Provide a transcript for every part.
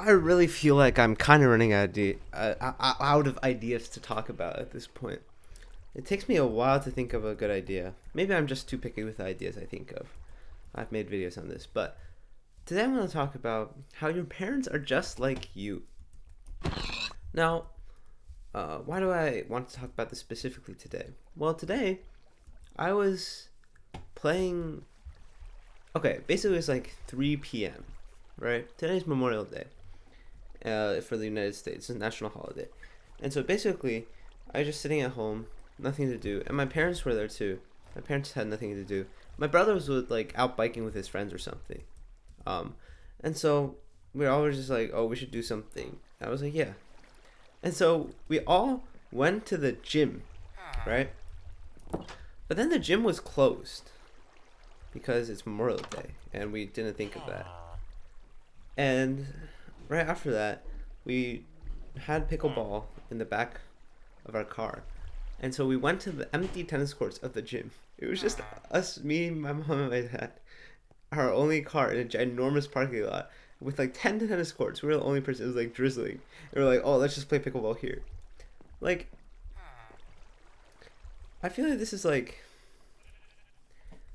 I really feel like I'm kind of running out of ideas to talk about at this point. It takes me a while to think of a good idea. Maybe I'm just too picky with the ideas I think of. I've made videos on this, but today I'm going to talk about how your parents are just like you. Now, why do I want to talk about this specifically today? Well, today I was playing. Okay, basically it's like 3 p.m. Right? Today's Memorial Day for the United States. It's a national holiday. And so basically, I was just sitting at home, nothing to do, and my parents were there too. My parents had nothing to do. My brother was like out biking with his friends or something. Um, and so we were always just like, oh, we should do something. I was like, yeah. And so we all went to the gym, right? But then the gym was closed because it's Memorial Day, and we didn't think of that. And right after that, we had pickleball in the back of our car. And so we went to the empty tennis courts of the gym. It was just us, me, my mom, and my dad. Our only car in a ginormous parking lot with like 10 tennis courts. We were the only person. It was like drizzling. And we're like, oh, let's just play pickleball here. Like, I feel like this is like,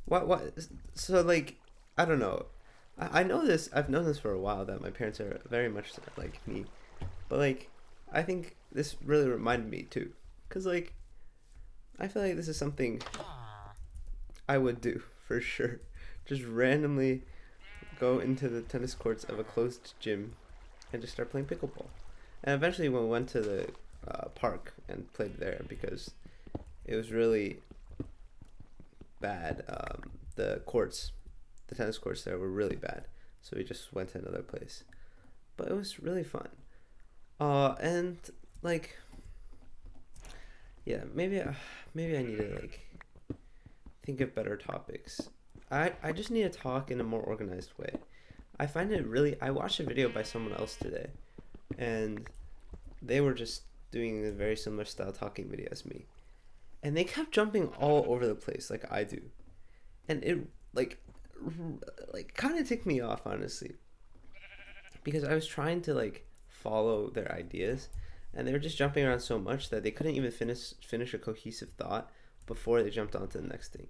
what, so like, I don't know. I know this, I've known this for a while that my parents are very much like me. But like, I think this really reminded me too. Because like, I feel like this is something I would do for sure. Just randomly go into the tennis courts of a closed gym and just start playing pickleball. And eventually we went to the park and played there because it was really bad. The tennis courts there were really bad. So we just went to another place. But it was really fun. And like, yeah, maybe I need to like think of better topics. I just need to talk in a more organized way. I find it really. I watched a video by someone else today, and they were just doing a very similar style talking video as me, and they kept jumping all over the place like I do, and it like kind of ticked me off honestly, because I was trying to like follow their ideas, and they were just jumping around so much that they couldn't even finish a cohesive thought before they jumped on to the next thing.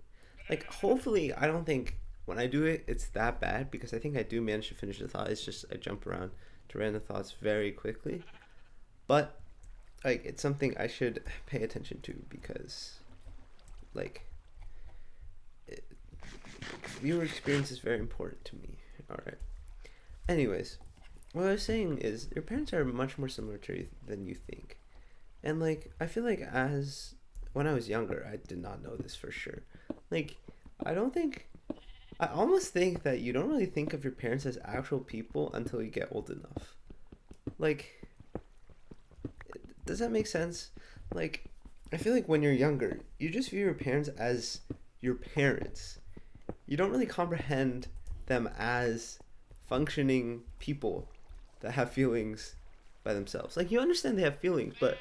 Like, hopefully, I don't think when I do it, it's that bad because I think I do manage to finish the thought. It's just I jump around to random thoughts very quickly. But, like, it's something I should pay attention to because, like, viewer experience is very important to me. Alright. Anyways, what I was saying is your parents are much more similar to you than you think. And, like, I feel like when I was younger, I did not know this for sure. Like, I almost think that you don't really think of your parents as actual people until you get old enough. Like, does that make sense? Like, I feel like when you're younger, you just view your parents as your parents. You don't really comprehend them as functioning people that have feelings by themselves. Like, you understand they have feelings, but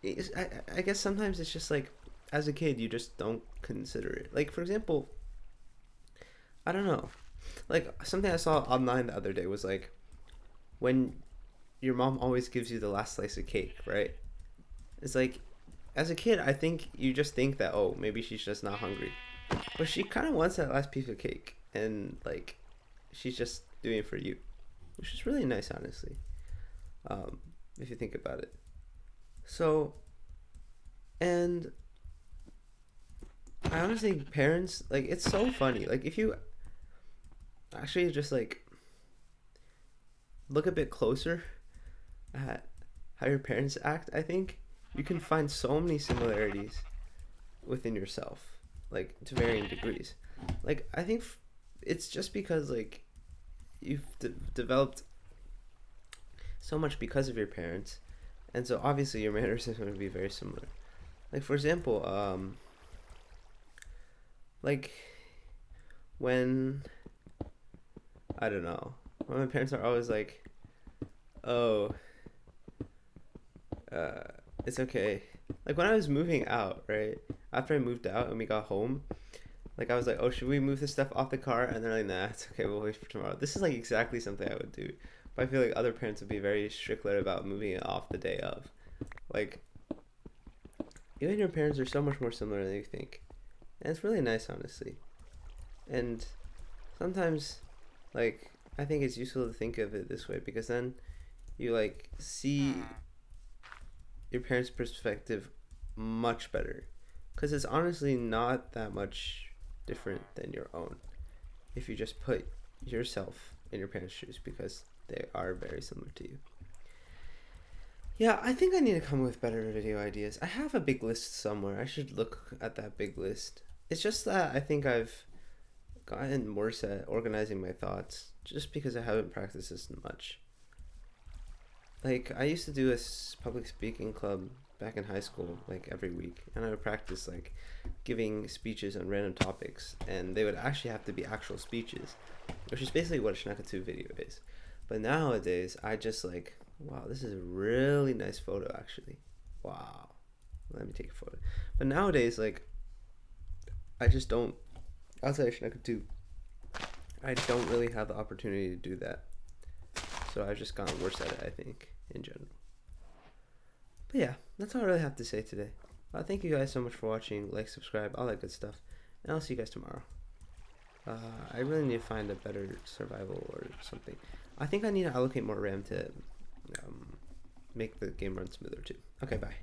I guess sometimes it's just like, as a kid, you just don't consider it. Like, for example, I don't know. Like, something I saw online the other day was like, when your mom always gives you the last slice of cake, right? It's like, as a kid, I think you just think that, oh, maybe she's just not hungry. But she kind of wants that last piece of cake. And, like, she's just doing it for you. Which is really nice, honestly. If you think about it. So, and I honestly think parents, like, it's so funny. Like, if you actually just, like, look a bit closer at how your parents act, I think you can find so many similarities within yourself, like, to varying degrees. Like, I think it's just because, like, you've developed so much because of your parents, and so obviously your manners are going to be very similar. Like, for example, like, when, I don't know, when my parents are always like, oh, it's okay. Like, when I was moving out, right, after I moved out and we got home, like, I was like, oh, should we move this stuff off the car? And they're like, nah, it's okay, we'll wait for tomorrow. This is, like, exactly something I would do. But I feel like other parents would be very strickler about moving it off the day of. Like, you and your parents are so much more similar than you think. And it's really nice, honestly. And sometimes, like, I think it's useful to think of it this way because then you, like, see your parents' perspective much better. Because it's honestly not that much different than your own if you just put yourself in your parents' shoes because they are very similar to you. Yeah, I think I need to come with better video ideas. I have a big list somewhere. I should look at that big list. It's just that I think I've gotten worse at organizing my thoughts just because I haven't practiced this much. Like, I used to do a public speaking club back in high school, like every week, and I would practice like giving speeches on random topics, and they would actually have to be actual speeches, which is basically what a Shnuckatwo video is. But nowadays, I just like, wow, this is a really nice photo, actually. Wow. Let me take a photo. But nowadays, like, I just don't, outside of Shnuckatwo, I don't really have the opportunity to do that. So I've just gotten worse at it, I think, in general. But yeah, that's all I really have to say today. Thank you guys so much for watching. Like, subscribe, all that good stuff. And I'll see you guys tomorrow. I really need to find a better survival or something. I think I need to allocate more RAM to make the game run smoother too. Okay, bye.